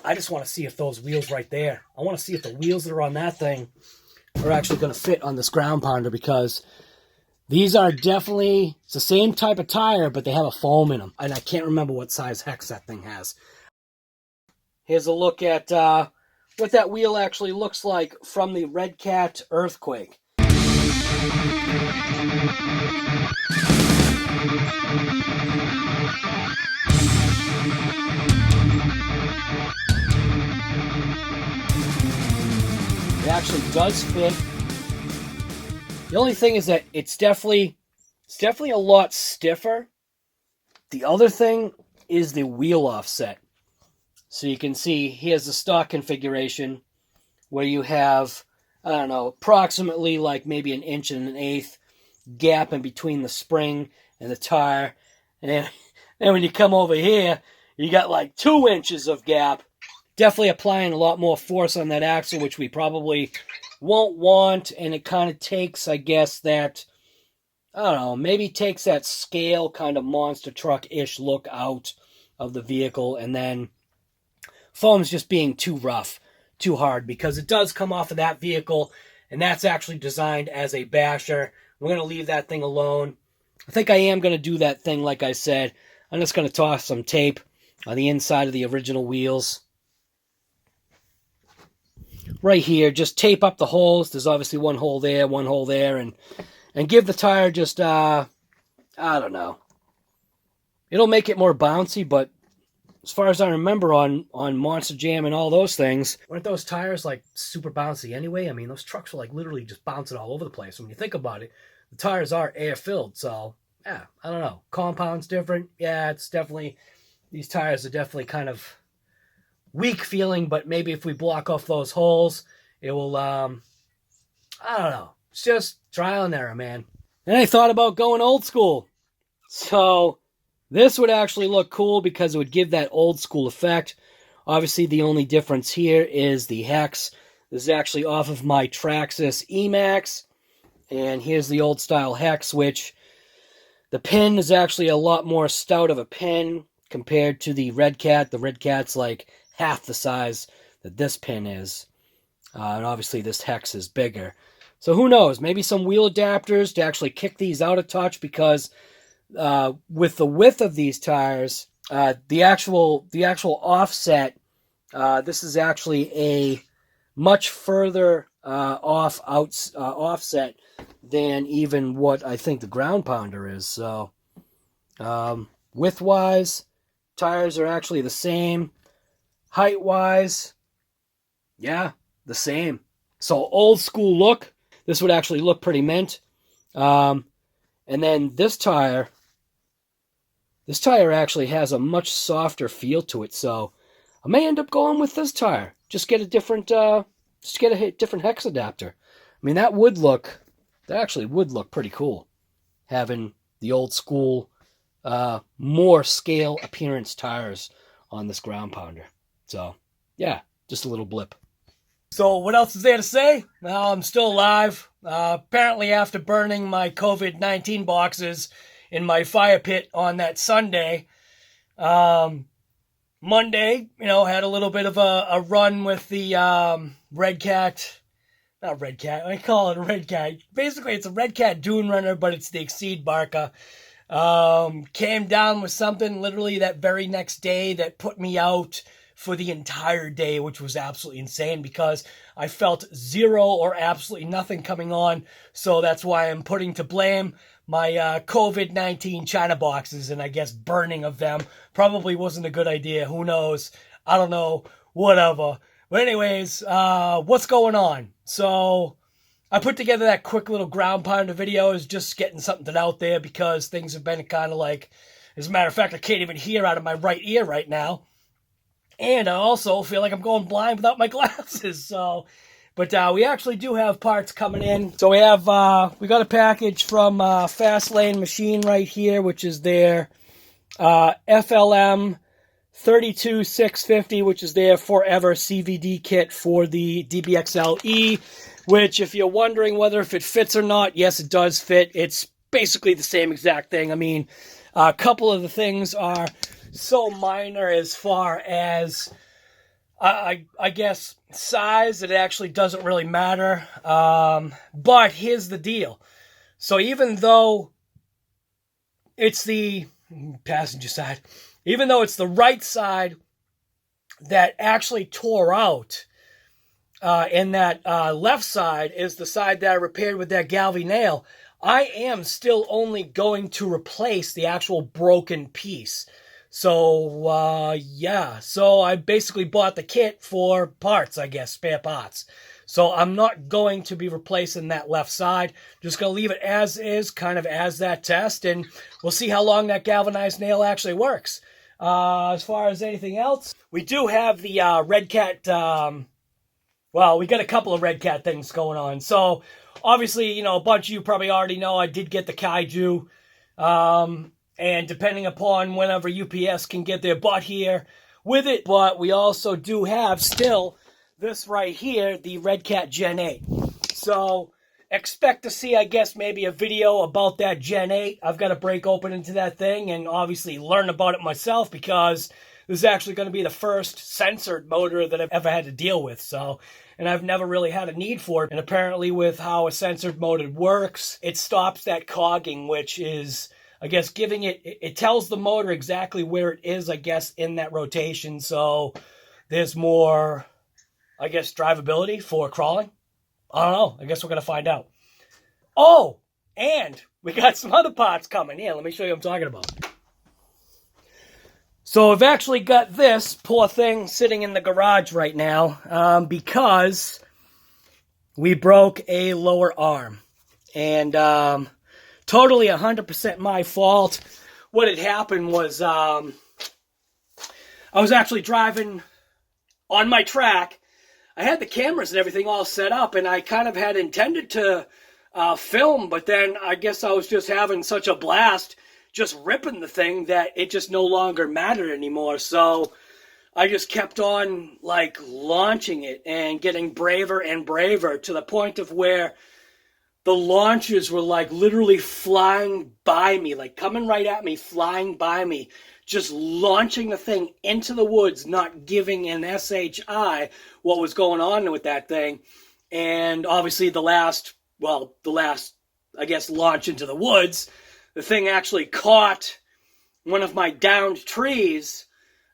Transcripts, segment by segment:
I just want to see if those wheels right there, I want to see if the wheels that are on that thing are actually going to fit on this ground pounder, because these are definitely, it's the same type of tire, but they have a foam in them. And I can't remember what size hex that thing has. Here's a look at what that wheel actually looks like from the RedCat Earthquake. It actually does fit. The only thing is that it's definitely a lot stiffer. The other thing is the wheel offset. So you can see here's the stock configuration where you have, I don't know, approximately like maybe 1 1/8 inches gap in between the spring and the tire. And then when you come over here, you got like 2 inches of gap. Definitely applying a lot more force on that axle, which we probably won't want. And it kind of takes, I guess, that, I don't know, maybe takes that scale kind of monster truck-ish look out of the vehicle. And then foam's just being too rough, too hard, because it does come off of that vehicle, and that's actually designed as a basher. We're going to leave that thing alone. I think I am going to do that thing like I said. I'm just going to toss some tape on the inside of the original wheels. Right here, just tape up the holes. There's obviously one hole there, and give the tire just, I don't know. It'll make it more bouncy, but as far as I remember on Monster Jam and all those things, weren't those tires like super bouncy anyway? I mean, those trucks were like literally just bouncing all over the place. When you think about it, the tires are air filled, so yeah, I don't know. Compound's different. Yeah, it's definitely, these tires are definitely kind of weak feeling, but maybe if we block off those holes, it will, I don't know. It's just trial and error, man. And I thought about going old school. So this would actually look cool because it would give that old school effect. Obviously, the only difference here is the hex. This is actually off of my Traxxas EMAXX. And here's the old style hex, which the pin is actually a lot more stout of a pin compared to the RedCat. The RedCat's like half the size that this pin is. And obviously this hex is bigger. So who knows? Maybe some wheel adapters to actually kick these out a touch, because with the width of these tires, the actual offset, this is actually a much further offset than even what I think the ground pounder is. So width-wise, tires are actually the same. Height-wise, yeah, the same. So old school look. This would actually look pretty mint. And then this tire actually has a much softer feel to it. So I may end up going with this tire. Just get a different, different hex adapter. I mean, that actually would look pretty cool, having the old school, more scale appearance tires on this ground pounder. So yeah, just a little blip. So what else is there to say? Well, I'm still alive. Apparently after burning my COVID-19 boxes in my fire pit on that Sunday, Monday, had a little bit of a run with the RedCat. Not RedCat, I call it a RedCat. Basically, it's a RedCat Dune Runner, but it's the Exceed Barker. Came down with something literally that very next day that put me out for the entire day, which was absolutely insane because I felt zero or absolutely nothing coming on. So that's why I'm putting to blame my COVID-19 China boxes, and I guess burning of them probably wasn't a good idea. Who knows? I don't know. Whatever. But anyways, what's going on? So I put together that quick little ground pounder video, is just getting something out there because things have been kind of like, as a matter of fact, I can't even hear out of my right ear right now. And I also feel like I'm going blind without my glasses. So, but we actually do have parts coming in. So we have, we got a package from Fast Lane Machine right here, which is their FLM 32650, which is their Forever CVD kit for the DBXL-E, which if you're wondering whether if it fits or not, yes, it does fit. It's basically the same exact thing. I mean, a couple of the things are so minor as far as I guess size, it actually doesn't really matter. But here's the deal. So even though it's the passenger side, even though it's the right side that actually tore out, and that left side is the side that I repaired with that Galvy nail, I am still only going to replace the actual broken piece. So, yeah. So I basically bought the kit for parts, I guess, spare parts. So I'm not going to be replacing that left side. Just going to leave it as is, kind of as that test, and we'll see how long that galvanized nail actually works. As far as anything else, we do have the RedCat, well, we got a couple of RedCat things going on. So, obviously, you know, a bunch of you probably already know I did get the KAIJU. And depending upon whenever UPS can get their butt here with it. But we also do have still this right here, the RedCat Gen 8. So expect to see, I guess, maybe a video about that Gen 8. I've got to break open into that thing and obviously learn about it myself, because this is actually going to be the first censored motor that I've ever had to deal with. So, and I've never really had a need for it. And apparently with how a censored motor works, it stops that cogging, which is, I guess, giving it tells the motor exactly where it is, I guess, in that rotation. So there's more, I guess, drivability for crawling. I don't know. I guess we're going to find out. Oh, and we got some other parts coming. Here, let me show you what I'm talking about. So I've actually got this poor thing sitting in the garage right now because we broke a lower arm. And totally 100% my fault. What had happened was I was actually driving on my track. I had the cameras and everything all set up, and I kind of had intended to film, but then I guess I was just having such a blast just ripping the thing that it just no longer mattered anymore. So I just kept on like launching it and getting braver and braver, to the point of where the launches were like literally flying by me, like coming right at me, flying by me, just launching the thing into the woods, not giving an SHI what was going on with that thing. And obviously the last, I guess, launch into the woods, the thing actually caught one of my downed trees.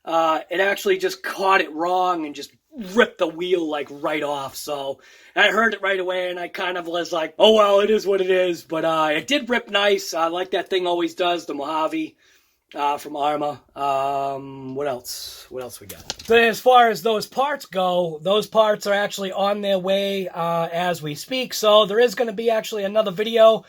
It actually just caught it wrong and just ripped the wheel like right off. So I heard it right away, and I kind of was like, oh well, it is what it is. But it did rip nice, like that thing always does, the Mojave from Arrma. What else we got? So as far as those parts go, those parts are actually on their way as we speak. So there is going to be actually another video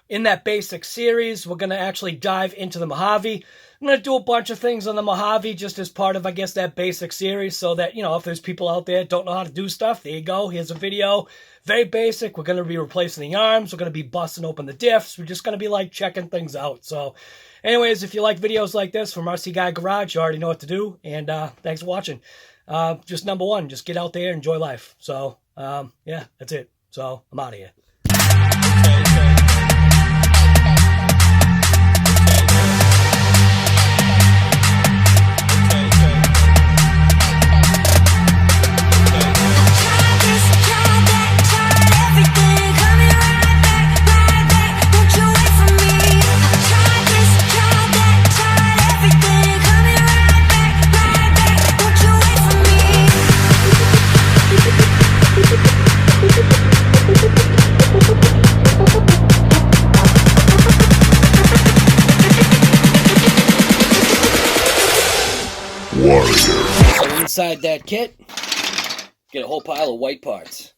in that basic series. We're going to actually dive into the Mojave. I'm going to do a bunch of things on the Mojave just as part of, I guess, that basic series, so that, you know, if there's people out there that don't know how to do stuff, there you go. Here's a video. Very basic. We're going to be replacing the arms. We're going to be busting open the diffs. We're just going to be, like, checking things out. So, anyways, if you like videos like this from RC Guy Garage, you already know what to do. And thanks for watching. Just number one, just get out there and enjoy life. So, yeah, that's it. So, I'm out of here. So inside that kit, get a whole pile of white parts.